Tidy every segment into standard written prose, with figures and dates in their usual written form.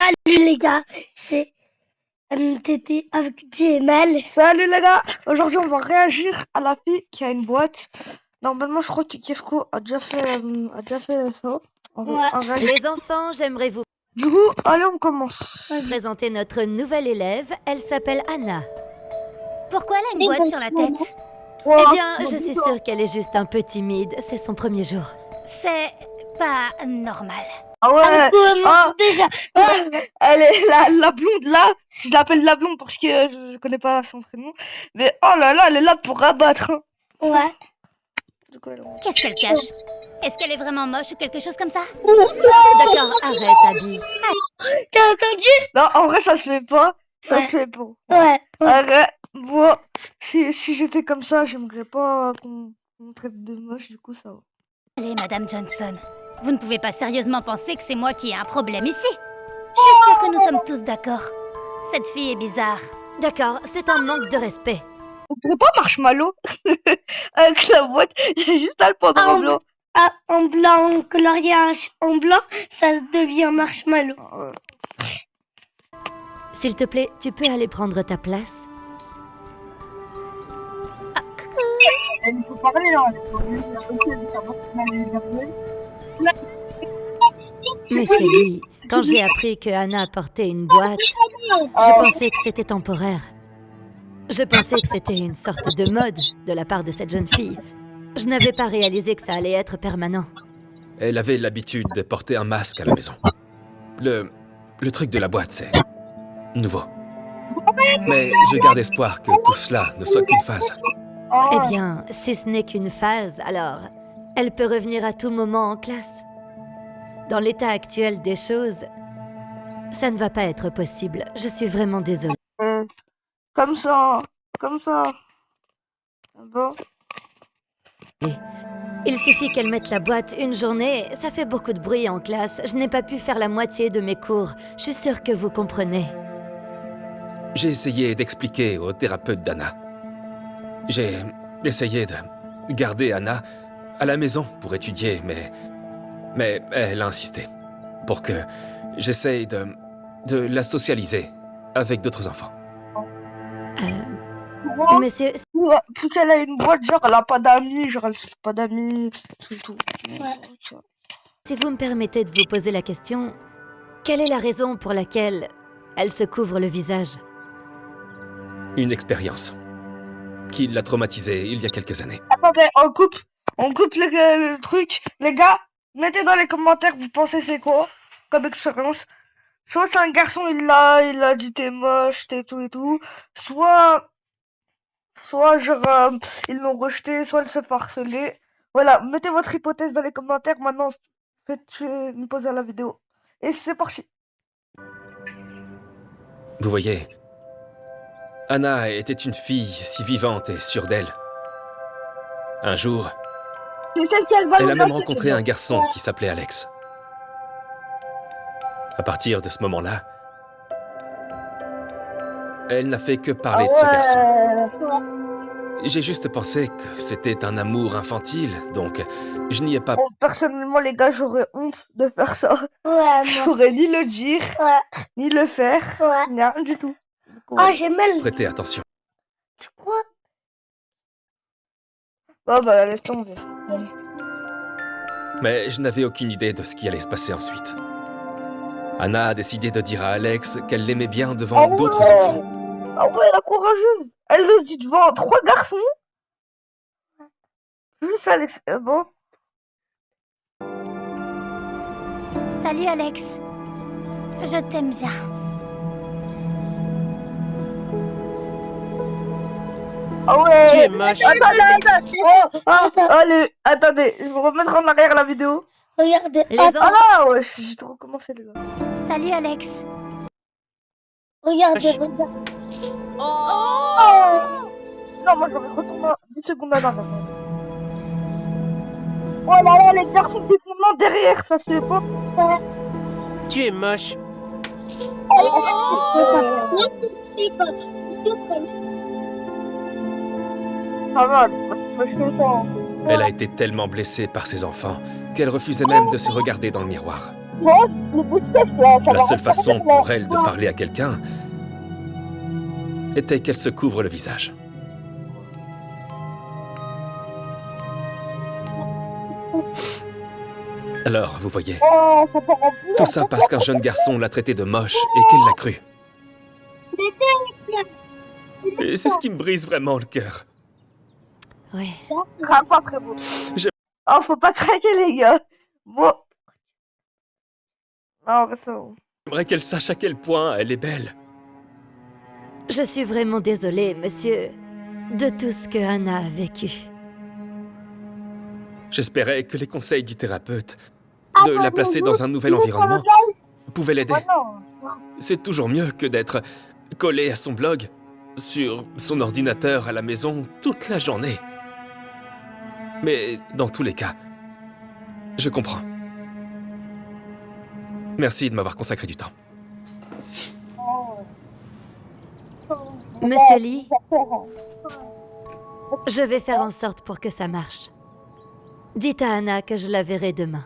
Salut les gars, c'est MTT avec GML. Salut les gars, aujourd'hui on va réagir à la fille qui a une boîte. Normalement je crois que Kefko a déjà fait ça. Les enfants, j'aimerais vous Du coup, allez on commence. présenter notre nouvelle élève. Elle s'appelle Anna. Pourquoi elle a une boîte sur la tête? Eh bien, je suis sûre qu'elle est juste un peu timide. C'est son premier jour. C'est pas normal. Ah ouais, Déjà, elle est la blonde là, je l'appelle la blonde parce que je connais pas son prénom. Mais oh là là, elle est là pour rabattre. Hein. ouais. Du coup, elle- Qu'est-ce qu'elle cache? Est-ce qu'elle est vraiment moche ou quelque chose comme ça? D'accord, arrête, Abby. T'as entendu? Non, en vrai ça se fait pas, ça Ouais. se fait pas. Ouais. Arrête, moi, si j'étais comme ça, j'aimerais pas qu'on me traite de moche, du coup ça va. Allez, Madame Johnson. Vous ne pouvez pas sérieusement penser que c'est moi qui ai un problème ici. Je suis sûre que nous sommes tous d'accord. Cette fille est bizarre. D'accord, c'est un manque de respect. On dirait pas Marshmallow avec la boîte, il y a juste un pendant Ah, blanc. Ah, en blanc, colorié en blanc, ça devient marshmallow. S'il te plaît, tu peux aller prendre ta place? Il faut parler là. Monsieur Lee, quand j'ai appris que Anna portait une boîte, je pensais que c'était temporaire. Je pensais que c'était une sorte de mode de la part de cette jeune fille. Je n'avais pas réalisé que ça allait être permanent. Elle avait l'habitude de porter un masque à la maison. Le truc de la boîte, c'est nouveau. Mais je garde espoir que tout cela ne soit qu'une phase. Eh bien, si ce n'est qu'une phase, alors elle peut revenir à tout moment en classe. Dans l'état actuel des choses, ça ne va pas être possible. Je suis vraiment désolée. Comme ça. Bon. Il suffit qu'elle mette la boîte une journée, ça fait beaucoup de bruit en classe. Je n'ai pas pu faire la moitié de mes cours. Je suis sûre que vous comprenez. J'ai essayé d'expliquer au thérapeute d'Anna. J'ai essayé de garder Anna à la maison pour étudier, mais elle a insisté pour que j'essaye de la socialiser avec d'autres enfants. Monsieur, Plus qu'elle a une boîte, genre elle a pas d'amis, genre elle se fait pas d'amis, tout. Ouais. si vous me permettez de vous poser la question, quelle est la raison pour laquelle elle se couvre le visage? Une expérience qui l'a traumatisée il y a quelques années. Attendez, on coupe le truc. Les gars, mettez dans les commentaires, vous pensez c'est quoi comme expérience. Soit c'est un garçon, il a dit t'es moche, t'es tout et tout. Soit genre, ils l'ont rejeté, soit elle se fait harceler. Voilà, mettez votre hypothèse dans les commentaires. Maintenant, faites une pause à la vidéo. Et c'est parti. Vous voyez, Anna était une fille si vivante et sûre d'elle. Un jour, C'est celle qui a le ballon elle a même de rencontré un garçon qui s'appelait Alex. À partir de ce moment-là, elle n'a fait que parler de ce garçon. J'ai juste pensé que c'était un amour infantile, donc je n'y ai pas... Bon, personnellement, les gars, j'aurais honte de faire ça. Ouais, Je moi. pourrais ni le dire, Ouais. ni le faire, Ouais. ni rien du tout. Du coup, Ah, j'ai mal. prêté attention. quoi? Bah, laisse tomber. Mais je n'avais aucune idée de ce qui allait se passer ensuite. Anna a décidé de dire à Alex qu'elle l'aimait bien devant d'autres enfants. Ah ouais, la courageuse. Elle le dit devant 3 garçons. Juste Alex. Bon. Salut, Alex. Je t'aime bien. Ah ouais. Tu es moche. Allez, attendez, je vais remettre en arrière la vidéo. Regardez. Les Ah enfants, là, ouais, j'ai trop recommencé les gars. Salut, Alex. Regardez. Non, moi je vais retourner 10 secondes en arrière. Oh là là, les garçons détournant derrière, ça se fait pas. Tu es moche. Ça va, moi je fais ça. Elle a été tellement blessée par ses enfants qu'elle refusait même de se regarder dans le miroir. La seule façon pour elle de parler à quelqu'un était qu'elle se couvre le visage. Alors, vous voyez, tout ça parce qu'un jeune garçon l'a traité de moche et qu'il l'a cru. Et c'est ce qui me brise vraiment le cœur. Oui. Pas très beau. Je- Oh, faut pas craquer, les gars. Bon. Non, c'est bon. J'aimerais qu'elle sache à quel point elle est belle. Je suis vraiment désolée, monsieur, de tout ce que Anna a vécu. J'espérais que les conseils du thérapeute de la placer dans un nouvel environnement pouvaient l'aider. C'est toujours mieux que d'être collé à son blog, sur son ordinateur à la maison toute la journée. Mais dans tous les cas, je comprends. Merci de m'avoir consacré du temps. Monsieur Lee, je vais faire en sorte pour que ça marche. Dites à Anna que je la verrai demain.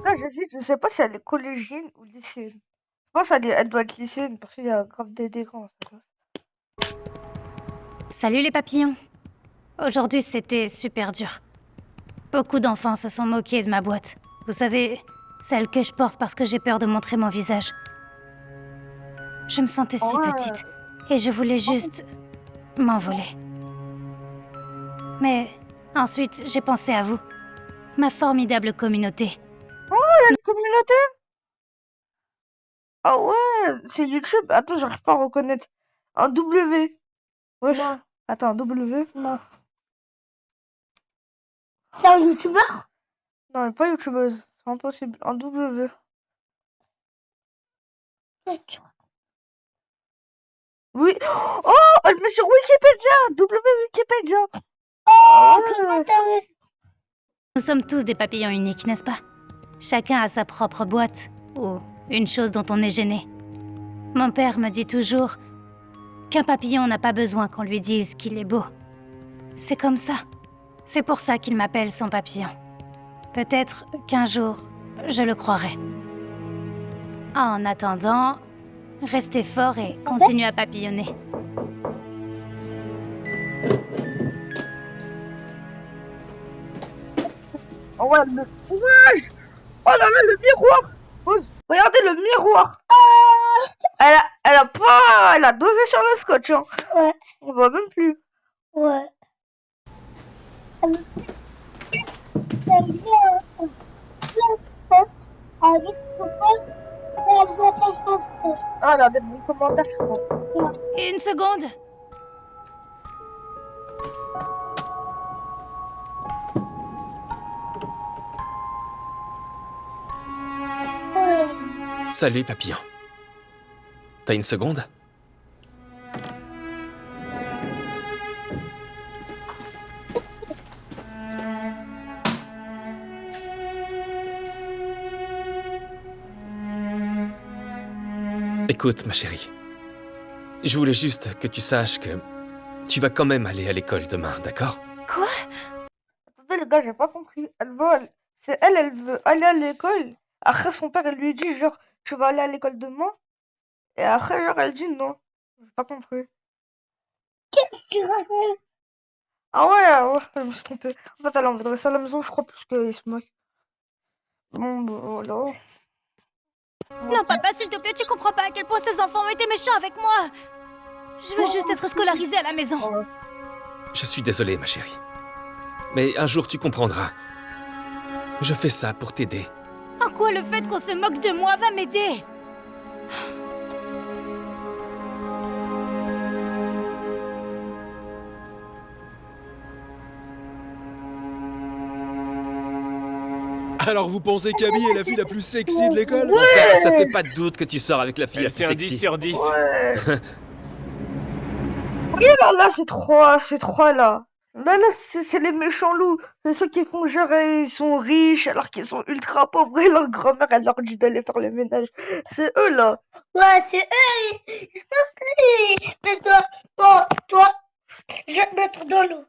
Là, je sais pas si elle est collégienne ou lycéenne. Je pense qu'elle doit être lycéenne parce qu'il y a grave des grands. Salut les papillons. Aujourd'hui, c'était super dur. Beaucoup d'enfants se sont moqués de ma boîte. Vous savez, celle que je porte parce que j'ai peur de montrer mon visage. Je me sentais si petite et je voulais juste m'envoler. Mais ensuite, j'ai pensé à vous, ma formidable communauté. Une communauté? Ah ouais, c'est YouTube. Attends, j'arrive pas à reconnaître. Un W. Wesh. Attends, un W? Non. C'est un youtubeur? Non, elle est pas youtubeuse. C'est impossible. Un W. Oui. Oh, elle met sur Wikipédia. W Wikipédia. Oh, comment t'as... Nous sommes tous des papillons uniques, n'est-ce pas? Chacun a sa propre boîte, ou une chose dont on est gêné. Mon père me dit toujours qu'un papillon n'a pas besoin qu'on lui dise qu'il est beau. C'est comme ça. C'est pour ça qu'il m'appelle son papillon. Peut-être qu'un jour, je le croirai. En attendant, restez forts et continuez à papillonner. Oh ouais, ouais. Oh là là, le miroir. Oh, regardez le miroir. Elle a dosé sur le scotch. Hein. Ouais. On voit même plus. Ouais. Ah, elle a des bons commentaires, je crois. Une seconde. Salut, papillon. T'as une seconde? Écoute, ma chérie. Je voulais juste que tu saches que tu vas quand même aller à l'école demain, d'accord? Quoi? Attendez, les gars, j'ai pas compris. Elle veut aller à l'école. Après, son père, elle lui dit, genre, tu vas aller à l'école demain. Et après, genre, elle dit non. J'ai pas compris. Tu racontes? Ah ouais, je me suis trompée. En fait, elle envoie ça à la maison, je crois, plus qu'il se moque. Bon, bah, voilà. Non, papa, s'il te plaît, tu comprends pas à quel point ces enfants ont été méchants avec moi. Je veux juste être scolarisée à la maison. Je suis désolé, ma chérie. Mais un jour, tu comprendras. Je fais ça pour t'aider. En quoi le fait qu'on se moque de moi va m'aider? Alors vous pensez qu'Abby est la fille la plus sexy de l'école? Mon frère, ça fait pas de doute que tu sors avec la fille la plus C'est un 10 sexy. sur 10. Ouais. Regarde là, ces trois là. Là, c'est les méchants loups. C'est ceux qui font genre ils sont riches alors qu'ils sont ultra pauvres et leur grand-mère elle leur dit d'aller faire le ménage. C'est eux là. Ouais, c'est eux. Je pense que mais toi, Je vais te mettre dans l'eau.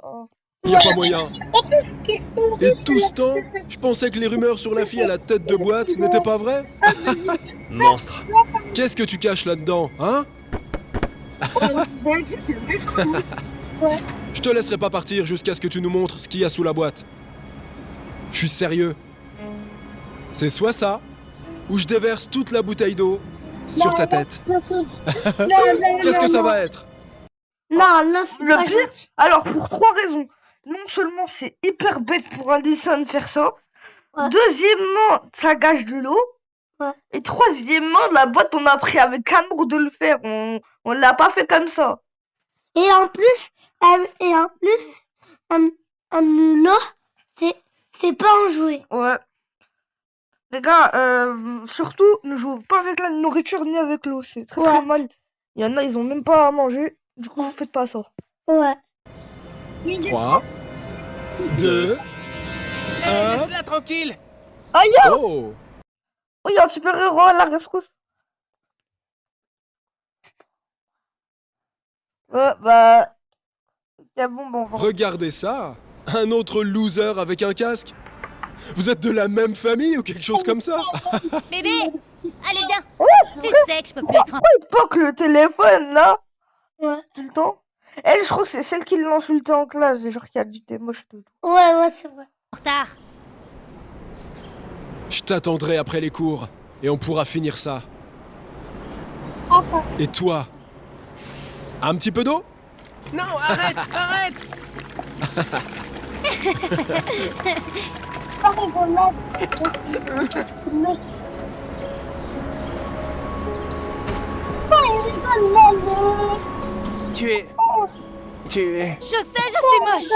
Oh. Y a pas moyen. En plus, qu'est-ce qu'on Et fait tout sur ce temps, je pensais que les rumeurs sur la fille à la tête de boîte n'étaient pas vraies. Monstre. Qu'est-ce que tu caches là-dedans, hein? Je te laisserai pas partir jusqu'à ce que tu nous montres ce qu'il y a sous la boîte. Je suis sérieux. C'est soit ça, ou je déverse toute la bouteille d'eau sur ta tête. Qu'est-ce que ça va être? Non, là, c'est Le pas pire, gentil. alors pour 3 raisons. Non seulement c'est hyper bête pour Allison de faire ça. Ouais. Deuxièmement, ça gâche de l'eau. Ouais. Et troisièmement, la boîte, on a appris avec amour de le faire. On l'a pas fait comme ça. Et en plus, l'eau, c'est pas un jouet. Ouais. Les gars, surtout, ne jouez pas avec la nourriture ni avec l'eau. C'est très très Ouais. mal. Il y en a, ils ont même pas à manger. Du coup, faites pas ça. Ouais. 3, 2, 1... Laisse-la tranquille. Oh! Oh, il y a un super-héros à la rescousse. Ouais, bah... Ok, bon, on va... Regardez ça! Un autre loser avec un casque? Vous êtes de la même famille ou quelque chose comme ça? Bébé, allez viens. Ouais, c'est Tu vrai, sais que je peux plus être en... il poque le téléphone, là. Ouais. Tout le temps. Elle, je crois que c'est celle qui l'insultait en classe. Genre qui a dit t'es moche de tout. Ouais, c'est vrai. retard. Je t'attendrai après les cours et on pourra finir ça. Et toi? Un petit peu d'eau? Non, arrête, arrête. Tu es... Je sais, je suis moche.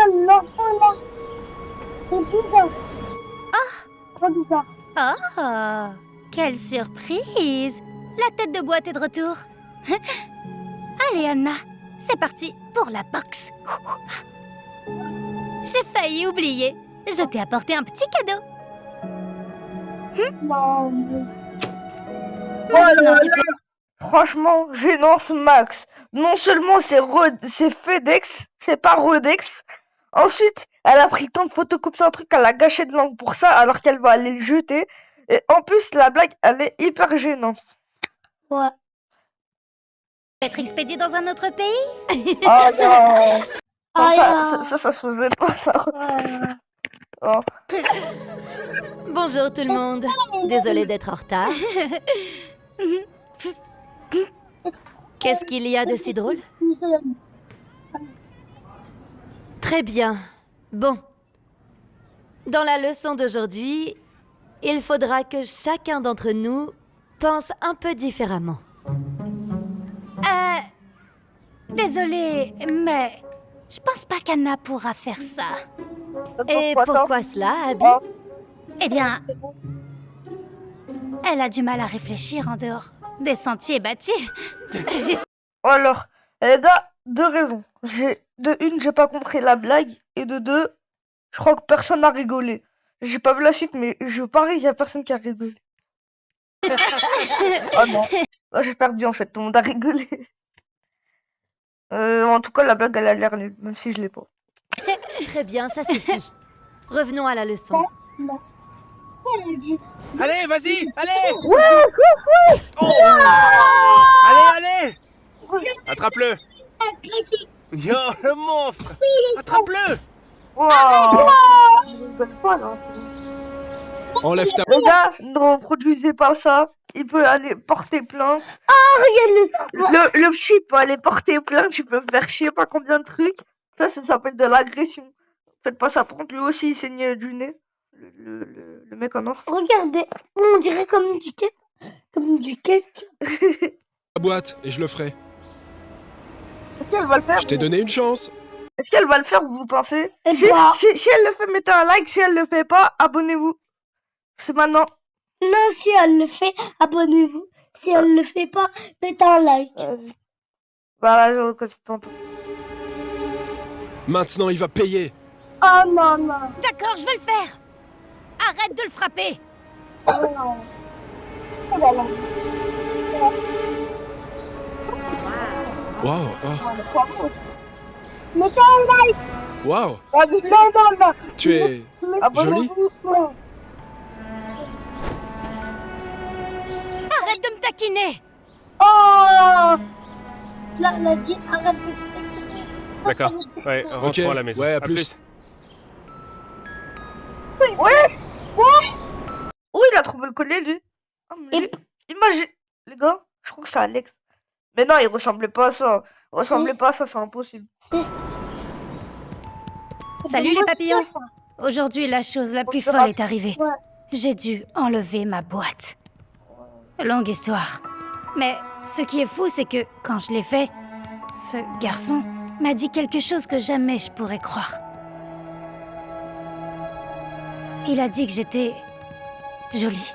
Oh, quelle surprise. La tête de boîte est de retour. Allez, Anna, c'est parti pour la boxe. J'ai failli oublier. Je t'ai apporté un petit cadeau. Maintenant, tu peux... Franchement, gênance max. Non seulement c'est FedEx, c'est pas Rodex. Ensuite, elle a pris le temps de photocopier un truc, elle a gâché de langue pour ça, alors qu'elle va aller le jeter. Et en plus, la blague, elle est hyper gênante. Ouais. être expédié dans un autre pays. Oh non. Ah, Ça se faisait pas, ça. ouais. Oh. Bonjour tout le monde. Désolée d'être en retard. Qu'est-ce qu'il y a de si drôle? Très bien. Bon. Dans la leçon d'aujourd'hui, il faudra que chacun d'entre nous pense un peu différemment. Désolée, mais je pense pas qu'Anna pourra faire ça. Et pourquoi cela, Abby? Eh bien, elle a du mal à réfléchir en dehors des sentiers battus. Alors, les gars, 2 raisons. De une, j'ai pas compris la blague. Et de 2, je crois que personne n'a rigolé. J'ai pas vu la suite, mais je parie, y a personne qui a rigolé. Oh non. Oh, j'ai perdu en fait, tout le monde a rigolé. En tout cas, la blague, elle a l'air nulle, même si je l'ai pas. Très bien, ça suffit. Revenons à la leçon. Allez, vas-y, allez. Ouais, Oh. Allez, allez. Attrape-le. Yo, le monstre. Attrape-le. Je rigole pas, là. Enlève ta... Les gars, ne reproduisez pas ça. Il peut aller porter plainte. Regarde Le psy peut aller porter plainte. Il peut faire je sais pas combien de trucs. Ça s'appelle de l'agression. Faites pas ça. Par contre, lui aussi, il saigne du nez. Le mec en or. Regardez, on dirait comme du ketchup. la boîte et je le ferai. Est-ce qu'elle va le faire? Je t'ai donné une chance. Est-ce qu'elle va le faire, vous pensez? Eh Si bah. elle le fait, mettez un like. Si elle le fait pas, abonnez-vous. C'est maintenant. Non, si elle le fait, abonnez-vous. Si elle le fait pas, mettez un like. Voilà, je reconnais pas. Maintenant, il va payer. Oh non, non. D'accord, je vais le faire. Arrête de le frapper. Oh non. Oh là là. Wow, oh. Waouh, Ah, mais non. tu es Ah, bah, jolie. non. Arrête de me taquiner! Oh là, elle a dit arrête de D'accord. Ouais, rentrons à la maison. ouais, à À plus. Où il a trouvé le collier, lui? Ah, mais Et- lui, imagine, les gars, je crois que c'est Alex. Mais non, il ressemblait pas à ça. Il ressemblait pas à ça, c'est impossible. Salut les papillons! Aujourd'hui, la chose la plus folle est arrivée. Ouais. J'ai dû enlever ma boîte. Longue histoire. Mais ce qui est fou, c'est que quand je l'ai fait, ce garçon m'a dit quelque chose que jamais je pourrais croire. Il a dit que j'étais jolie.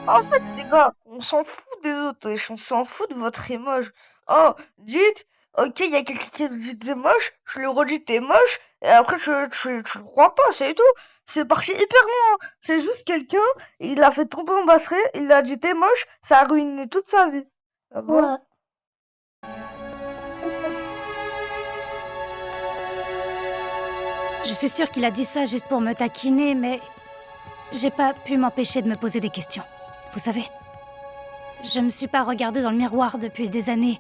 En fait, les gars, on s'en fout des autres, wesh, on s'en fout de votre émoji. Oh, dites, ok, il y a quelqu'un qui dit t'es moche, je lui redis t'es moche, et après tu le crois pas, c'est tout. C'est parti hyper loin. C'est juste quelqu'un, il a fait trop embasser, il a dit t'es moche, ça a ruiné toute sa vie. Ah bon? Ouais. Je suis sûre qu'il a dit ça juste pour me taquiner, mais j'ai pas pu m'empêcher de me poser des questions. Vous savez, je me suis pas regardée dans le miroir depuis des années.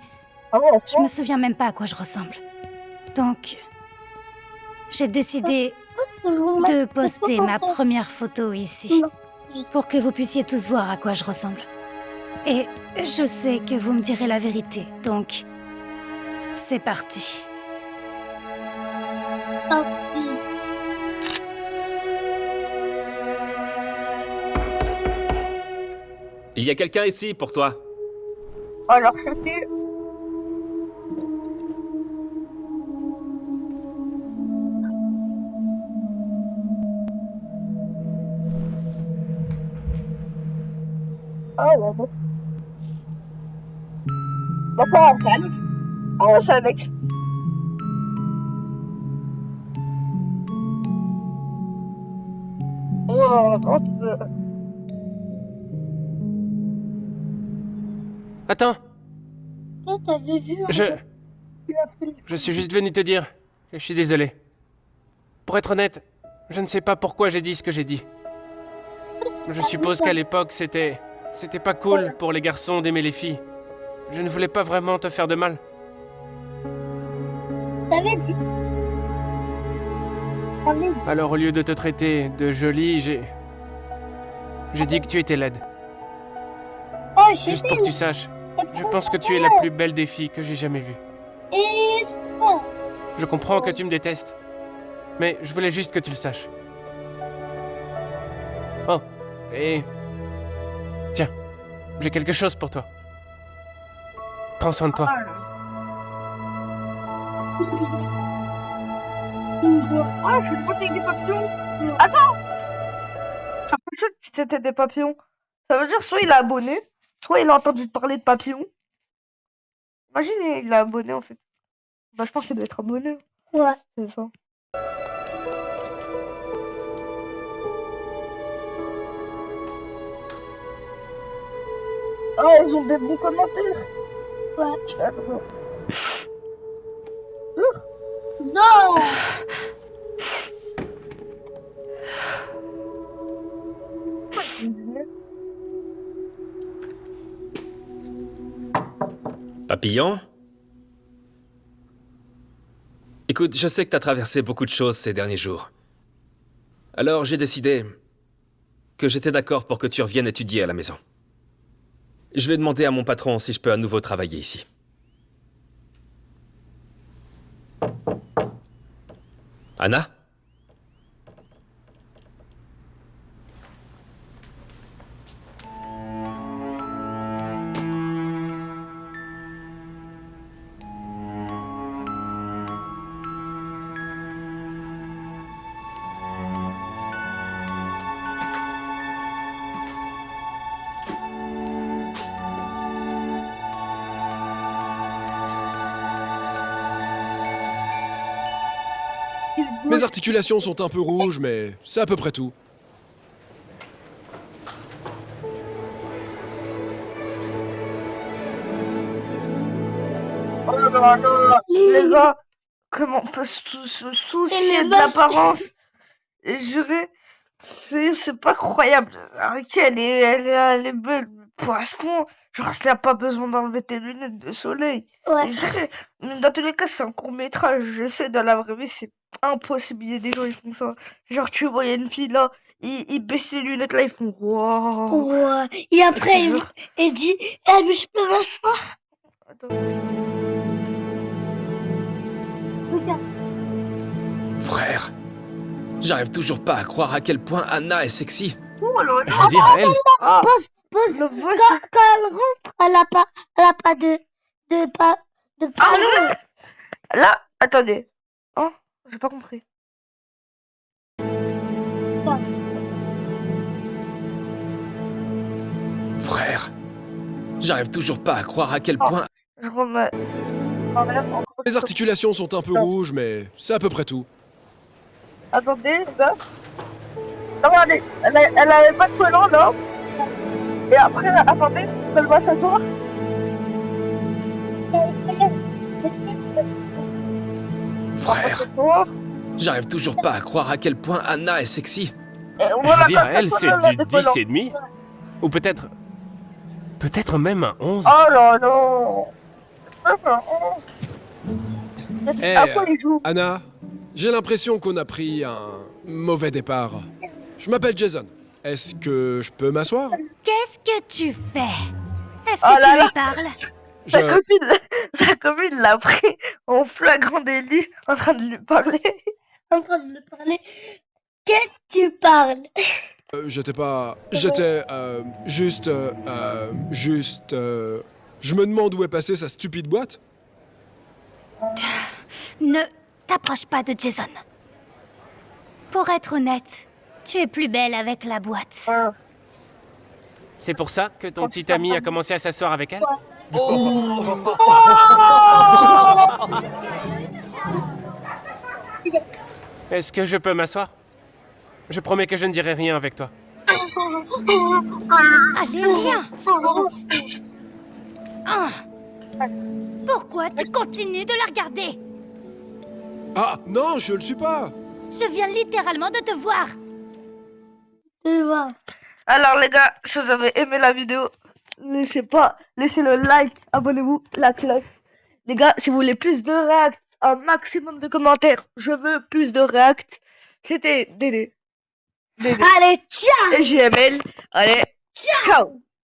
Ah ouais, Je me souviens même pas à quoi je ressemble. Donc, j'ai décidé de poster ma première photo ici, pour que vous puissiez tous voir à quoi je ressemble. Et je sais que vous me direz la vérité, donc c'est parti. Il y a quelqu'un ici pour toi. alors c'était... Ah ouais, bon. D'accord, c'est Alex. Oh, c'est Alex. Oh, comment tu veux... Attends, Toi, t'avais vu je suis juste venu te dire que je suis désolé. Pour être honnête, je ne sais pas pourquoi j'ai dit ce que j'ai dit. Je suppose qu'à l'époque, c'était pas cool pour les garçons d'aimer les filles. Je ne voulais pas vraiment te faire de mal. T'avais dit. T'avais dit. Alors au lieu de te traiter de jolie, j'ai dit que tu étais laide. Oh, j'ai Juste pour que tu saches, je pense que tu es la plus belle des filles que j'ai jamais vues. Et bon. Je comprends que tu me détestes, mais je voulais juste que tu le saches. Oh, et... Tiens, j'ai quelque chose pour toi. Prends soin de toi. Ah, je suis une pote avec des papillons. Attends! Ça fait sûr que c'était des papillons. Ça veut dire soit il a abonné, soit il a entendu parler de papillons. Imagine, il a abonné en fait. Bah, je pense qu'il doit être abonné. Ouais. C'est ça. Oh, ils ont des bons commentaires. Ouais. Attends. Non. Papillon? Écoute, je sais que t'as traversé beaucoup de choses ces derniers jours. Alors j'ai décidé que j'étais d'accord pour que tu reviennes étudier à la maison. Je vais demander à mon patron si je peux à nouveau travailler ici. Anna? Mes articulations sont un peu rouges, mais c'est à peu près tout. Les gars, comment on peut se soucier Et de le masque. l'apparence? Et juré, c'est pas croyable. Ok, elle est belle, mais pour à ce point, genre, elle a pas besoin d'enlever tes lunettes de soleil. Ouais. Et juré, mais dans tous les cas, c'est un court-métrage. Je sais, dans la vraie vie, c'est impossible. Il y a des gens, ils font ça. Genre, tu vois, il y a une fille là, ils baissent les lunettes là, ils font waouh. Ouais. Et après, Je te jure. il dit, eh, mais je peux m'asseoir? Attends. Regarde. Frère, j'arrive toujours pas à croire à quel point Anna est sexy. Oh, alors, Je veux dire, elle, ah, Pose. le voici. Quand elle rentre, elle a pas de Ah panneau. non! Là, attendez. Oh, j'ai pas compris. Frère, j'arrive toujours pas à croire à quel point... Je remets. Les articulations sont un peu rouges, mais c'est à peu près tout. Attendez, les gars. Regardez, elle avait pas de collant là. Et après, attendez, elle va s'asseoir. Frère, j'arrive toujours pas à croire à quel point Anna est sexy. je veux dire, elle, c'est du 10 et demi. Ou peut-être... Peut-être même un 11. Oh là là. Eh, À quoi il joue? Anna, j'ai l'impression qu'on a pris un mauvais départ. Je m'appelle Jason. Est-ce que je peux m'asseoir? Qu'est-ce que tu fais? Est-ce Oh que là tu là. lui parles? Sa copine l'a pris en flagrant délit en train de lui parler. En train de me parler. Qu'est-ce que tu parles? J'étais pas... J'étais... juste... Je me demande où est passée sa stupide boîte. Ne t'approche pas de Jason. Pour être honnête, tu es plus belle avec la boîte. C'est pour ça que ton petit ami a commencé à s'asseoir avec elle? Est-ce que je peux m'asseoir? Je promets que je ne dirai rien avec toi. Allez, viens! Ah. Pourquoi tu continues de la regarder? Ah, non, je le suis pas. Je viens littéralement de te voir. Tu vois. Alors les gars, si vous avez aimé la vidéo, laissez le like, abonnez-vous, la cloche. Les gars, si vous voulez plus de réacts, un maximum de commentaires, je veux plus de réacts. C'était Dédé. Allez, ciao! Et JML. Allez, ciao!